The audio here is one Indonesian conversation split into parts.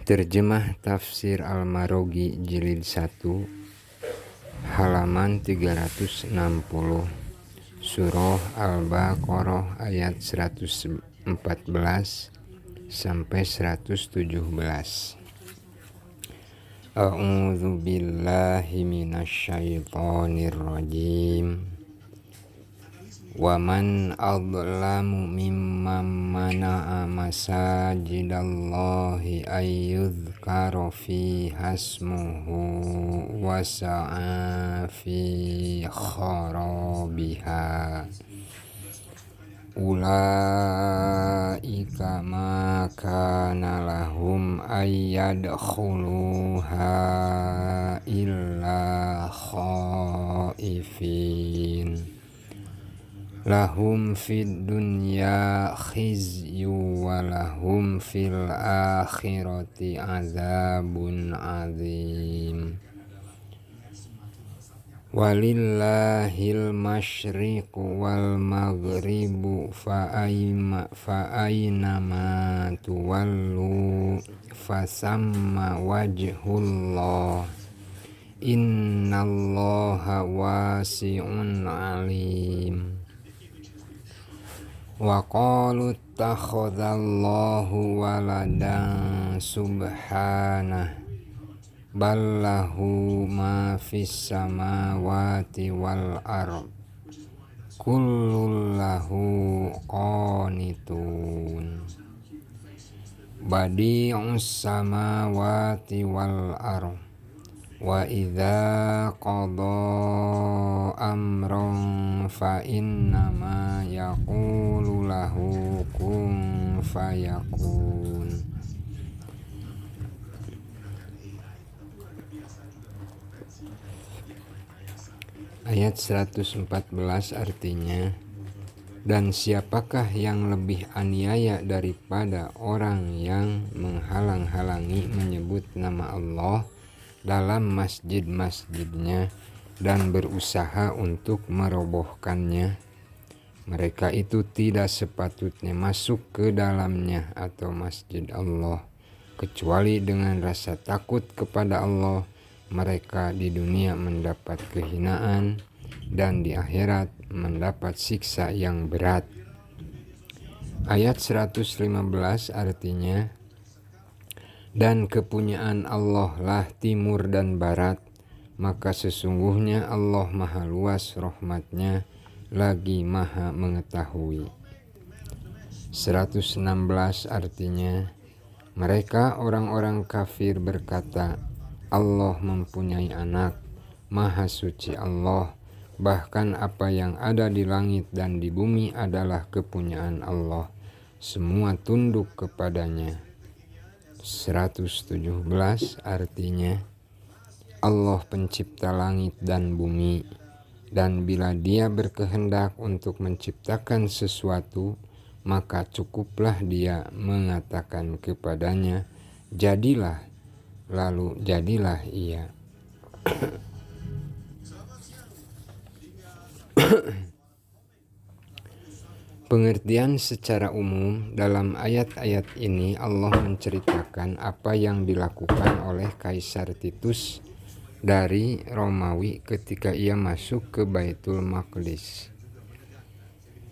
Terjemah Tafsir Al-Marogi Jilid 1 halaman 360, Surah Al-Baqarah ayat 114 sampai 117. A'udzu billahi minasyaitonir rajim. Wa man adlamu mimman mana'a masajidallahi ayyudhkara fiha ismuhu wa sa'a fi kharabiha ulaika ma kana lahum ayyadkhuluha illa khaifin lahum fid dunya khizyu wa lahum fil akhirati azabun azim. Walillahil masyriqu wal maghribu fa aynama tuwallu fasamma wajhullah innallaha wasi'un alim. Wa qalu ittakhadallahu waladan subhanah bal lahu ma fis samawati wal ard kullun lahu qanitun badi'us samawati wal ard wa idza qada amran fa innama yaqulu lahu kun fayakun. Ayat 114 artinya, dan siapakah yang lebih aniaya daripada orang yang menghalang-halangi menyebut nama Allah dalam masjid-masjidnya dan berusaha untuk merobohkannya. Mereka itu tidak sepatutnya masuk ke dalamnya atau masjid Allah kecuali dengan rasa takut kepada Allah. Mereka di dunia mendapat kehinaan dan di akhirat mendapat siksa yang berat. Ayat 115 artinya, dan kepunyaan Allah lah timur dan barat, maka sesungguhnya Allah maha luas rahmatnya, lagi maha mengetahui. 116 artinya, mereka orang-orang kafir berkata, Allah mempunyai anak, maha suci Allah, bahkan apa yang ada di langit dan di bumi adalah kepunyaan Allah, semua tunduk kepadanya. 117 artinya, Allah pencipta langit dan bumi, dan bila Dia berkehendak untuk menciptakan sesuatu, maka cukuplah Dia mengatakan kepadanya, jadilah, lalu jadilah ia. Pengertian secara umum dalam ayat-ayat ini, Allah menceritakan apa yang dilakukan oleh Kaisar Titus dari Romawi ketika ia masuk ke Baitul Maqdis.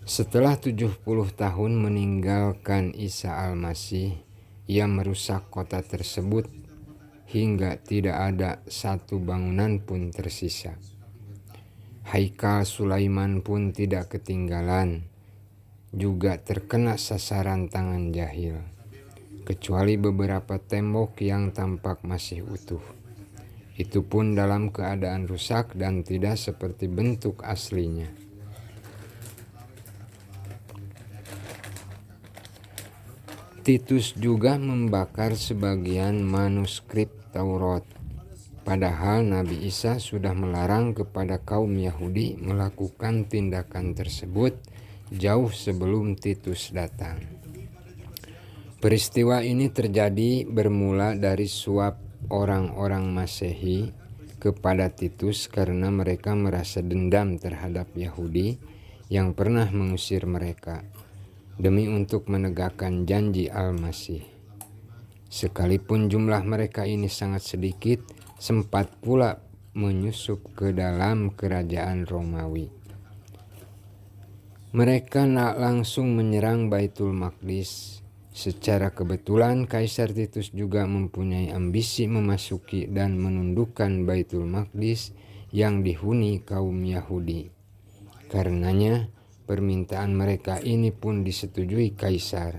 Setelah 70 tahun meninggalkan Isa Al-Masih, ia merusak kota tersebut hingga tidak ada satu bangunan pun tersisa. Haikal Sulaiman pun tidak ketinggalan, juga terkena sasaran tangan jahil, kecuali beberapa tembok yang tampak masih utuh. Itu pun dalam keadaan rusak dan tidak seperti bentuk aslinya. Titus juga membakar sebagian manuskrip Taurat, padahal Nabi Isa sudah melarang kepada kaum Yahudi melakukan tindakan tersebut jauh sebelum Titus datang. Peristiwa ini terjadi bermula dari suap orang-orang Masehi kepada Titus karena mereka merasa dendam terhadap Yahudi yang pernah mengusir mereka demi untuk menegakkan janji Al-Masih. Sekalipun jumlah mereka ini sangat sedikit, sempat pula menyusup ke dalam kerajaan Romawi. Mereka nak langsung menyerang Baitul Maqdis. Secara kebetulan Kaisar Titus juga mempunyai ambisi memasuki dan menundukkan Baitul Maqdis yang dihuni kaum Yahudi. Karenanya permintaan mereka ini pun disetujui Kaisar,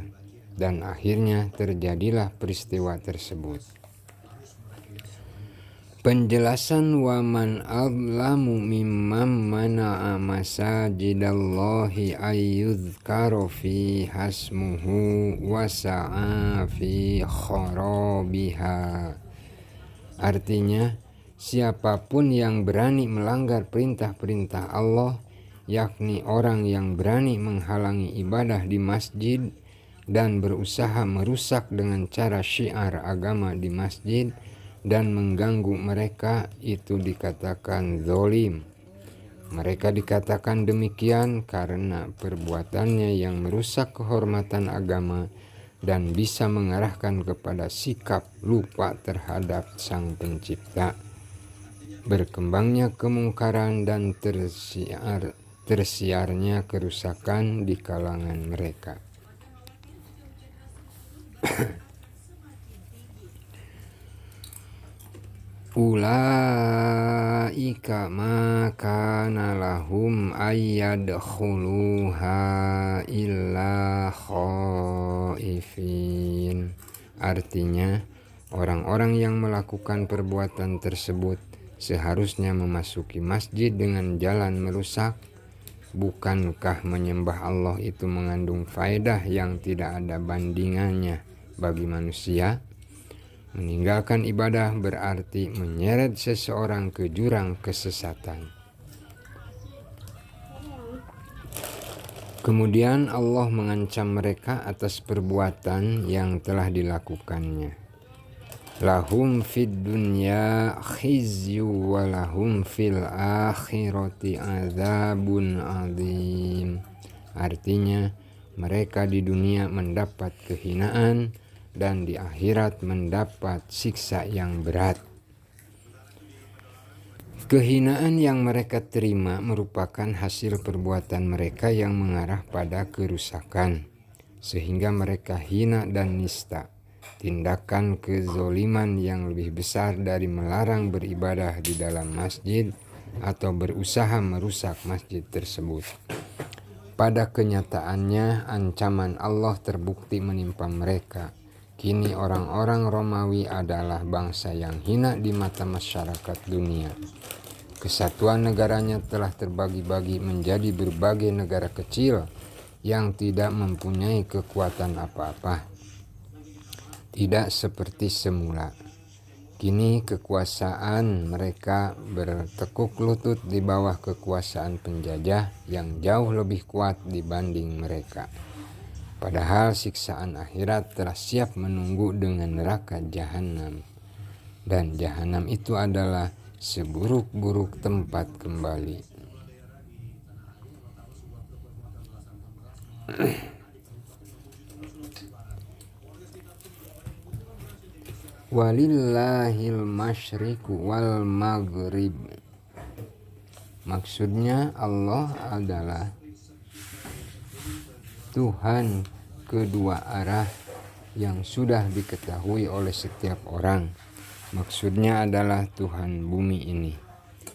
dan akhirnya terjadilah peristiwa tersebut. Penjelasan waman adlamu mimman mana'a masajidallahi ayyudhkara fi hasmuhu wasa'a fi kharabiha. Artinya, siapapun yang berani melanggar perintah-perintah Allah, yakni orang yang berani menghalangi ibadah di masjid dan berusaha merusak dengan cara syiar agama di masjid dan mengganggu mereka, itu dikatakan zalim. Mereka dikatakan demikian karena perbuatannya yang merusak kehormatan agama dan bisa mengarahkan kepada sikap lupa terhadap Sang Pencipta, berkembangnya kemungkaran dan tersiarnya kerusakan di kalangan mereka. Ulaika ma kana lahum ayyadkhuluha illa khaifin. Artinya, orang-orang yang melakukan perbuatan tersebut seharusnya memasuki masjid dengan jalan merusak. Bukankah menyembah Allah itu mengandung faedah yang tidak ada bandingannya bagi manusia? Meninggalkan ibadah berarti menyeret seseorang ke jurang kesesatan. Kemudian Allah mengancam mereka atas perbuatan yang telah dilakukannya. Lahum fid dunya khizyu wa lahum fil akhirati adzabun adzim. Artinya, mereka di dunia mendapat kehinaan dan di akhirat mendapat siksa yang berat. Kehinaan yang mereka terima merupakan hasil perbuatan mereka yang mengarah pada kerusakan, sehingga mereka hina dan nista. Tindakan kezoliman yang lebih besar dari melarang beribadah di dalam masjid atau berusaha merusak masjid tersebut. Pada kenyataannya, ancaman Allah terbukti menimpa mereka. Kini orang-orang Romawi adalah bangsa yang hina di mata masyarakat dunia. Kesatuan negaranya telah terbagi-bagi menjadi berbagai negara kecil yang tidak mempunyai kekuatan apa-apa. Tidak seperti semula. Kini kekuasaan mereka bertekuk lutut di bawah kekuasaan penjajah yang jauh lebih kuat dibanding mereka. Padahal siksaan akhirat telah siap menunggu dengan neraka jahanam. Dan jahanam itu adalah seburuk-buruk tempat kembali. Walillahil masyriqu wal maghrib. Maksudnya Allah adalah Tuhan kedua arah yang sudah diketahui oleh setiap orang. Maksudnya adalah Tuhan bumi ini.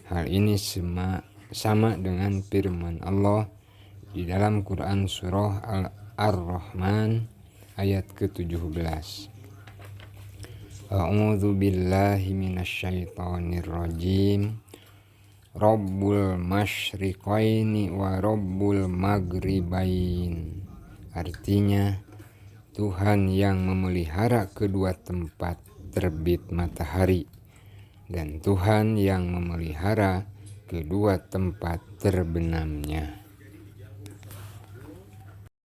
Hal ini sama dengan firman Allah di dalam Quran surah Ar-Rahman ayat ke-17. A'udzu billahi minasyaitonir rajim. Rabbul masyriqaini wa rabbul maghribain. Artinya, Tuhan yang memelihara kedua tempat terbit matahari dan Tuhan yang memelihara kedua tempat terbenamnya.